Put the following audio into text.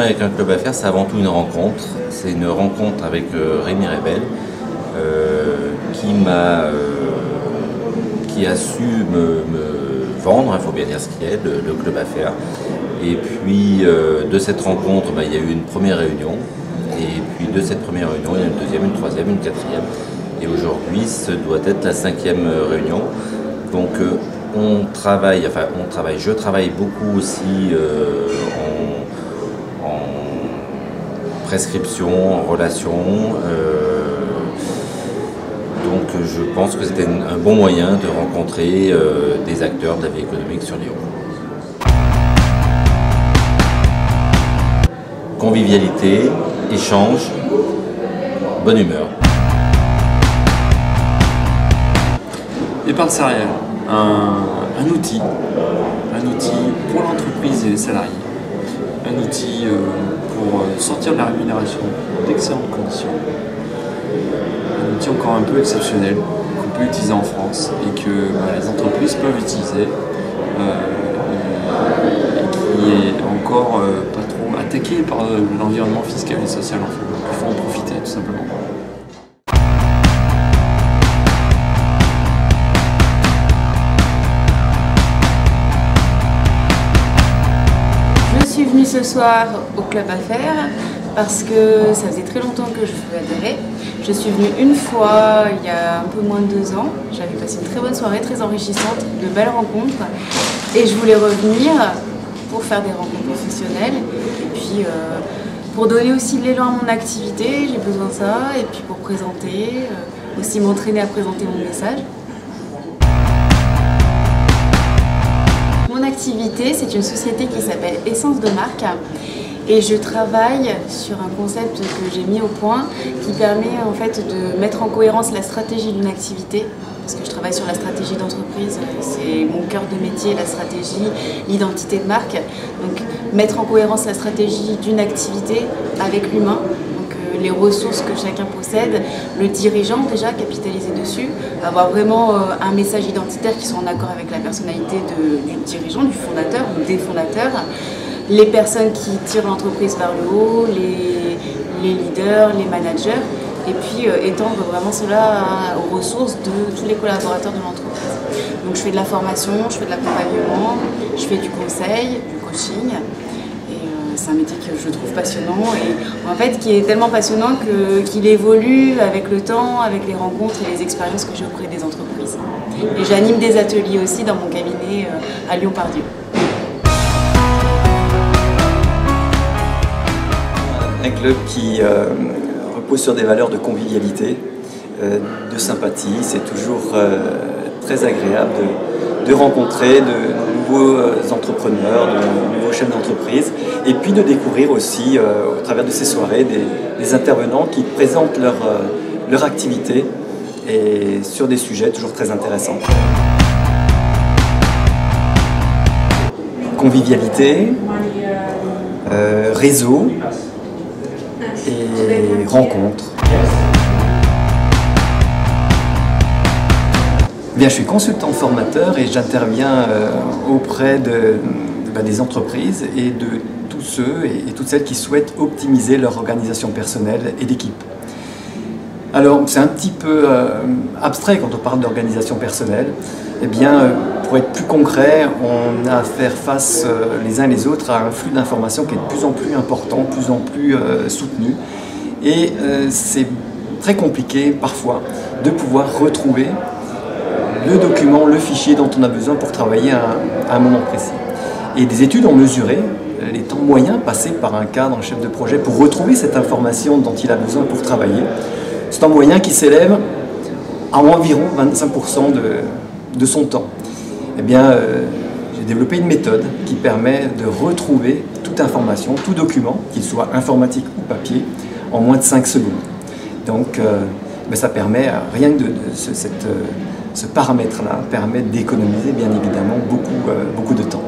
avec un club affaires, c'est avant tout une rencontre. C'est une rencontre avec Rémi Rebel qui a su me vendre, il faut bien dire ce qu'il est, le club affaires. Et puis de cette rencontre, il y a eu une première réunion. Et puis de cette première réunion, il y a une deuxième, une troisième, une quatrième. Et aujourd'hui, ce doit être la 5e réunion. Donc je travaille beaucoup aussi en prescription, en relation. Donc je pense que c'était un bon moyen de rencontrer des acteurs de la vie économique sur Lyon. Convivialité, échange, bonne humeur. L'épargne salariale, un outil pour l'entreprise et les salariés, un outil pour sortir de la rémunération d'excellentes conditions, un outil encore un peu exceptionnel qu'on peut utiliser en France et que les entreprises peuvent utiliser et qui est encore pas trop attaqué par l'environnement fiscal et social en fait. Donc il faut en profiter tout simplement. Je suis venue ce soir au club affaires parce que ça faisait très longtemps que je voulais adhérer. Je suis venue une fois il y a un peu moins de 2 ans. J'avais passé une très bonne soirée, très enrichissante, de belles rencontres. Et je voulais revenir pour faire des rencontres professionnelles. Et puis pour donner aussi de l'élan à mon activité, j'ai besoin de ça. Et puis pour présenter, aussi m'entraîner à présenter mon message. Mon activité, c'est une société qui s'appelle Essence de Marque et je travaille sur un concept que j'ai mis au point qui permet en fait de mettre en cohérence la stratégie d'une activité, parce que je travaille sur la stratégie d'entreprise, c'est mon cœur de métier, la stratégie, l'identité de marque. Donc mettre en cohérence la stratégie d'une activité avec l'humain, les ressources que chacun possède, le dirigeant déjà, capitaliser dessus, avoir vraiment un message identitaire qui soit en accord avec la personnalité du dirigeant, du fondateur ou des fondateurs, les personnes qui tirent l'entreprise vers le haut, les leaders, les managers, et puis étendre vraiment cela aux ressources de tous les collaborateurs de l'entreprise. Donc je fais de la formation, je fais de l'accompagnement, je fais du conseil, du coaching. C'est un métier que je trouve passionnant et en fait qui est tellement passionnant qu'il évolue avec le temps, avec les rencontres et les expériences que j'ai auprès des entreprises. Et j'anime des ateliers aussi dans mon cabinet à Lyon-Part-Dieu. Un club qui repose sur des valeurs de convivialité, de sympathie. C'est toujours très agréable de rencontrer de nouveaux entrepreneurs, de nouveaux chefs d'entreprise, et puis de découvrir aussi, au travers de ces soirées, des intervenants qui présentent leur activité et sur des sujets toujours très intéressants. Convivialité, réseau et rencontres. Bien, je suis consultant formateur et j'interviens auprès des entreprises et de tous ceux et toutes celles qui souhaitent optimiser leur organisation personnelle et d'équipe. Alors, c'est un petit peu abstrait quand on parle d'organisation personnelle. Eh bien, pour être plus concret, on a à faire face les uns et les autres à un flux d'informations qui est de plus en plus important, de plus en plus soutenu. Et c'est très compliqué parfois de pouvoir retrouver le document, le fichier dont on a besoin pour travailler à un moment précis. Et des études ont mesuré les temps moyens passés par un cadre, un chef de projet, pour retrouver cette information dont il a besoin pour travailler. Ce temps moyen qui s'élève à environ 25% de son temps. Eh bien, j'ai développé une méthode qui permet de retrouver toute information, tout document, qu'il soit informatique ou papier, en moins de 5 secondes. Donc, ça permet, rien que ce paramètre-là, permet d'économiser bien évidemment beaucoup de temps.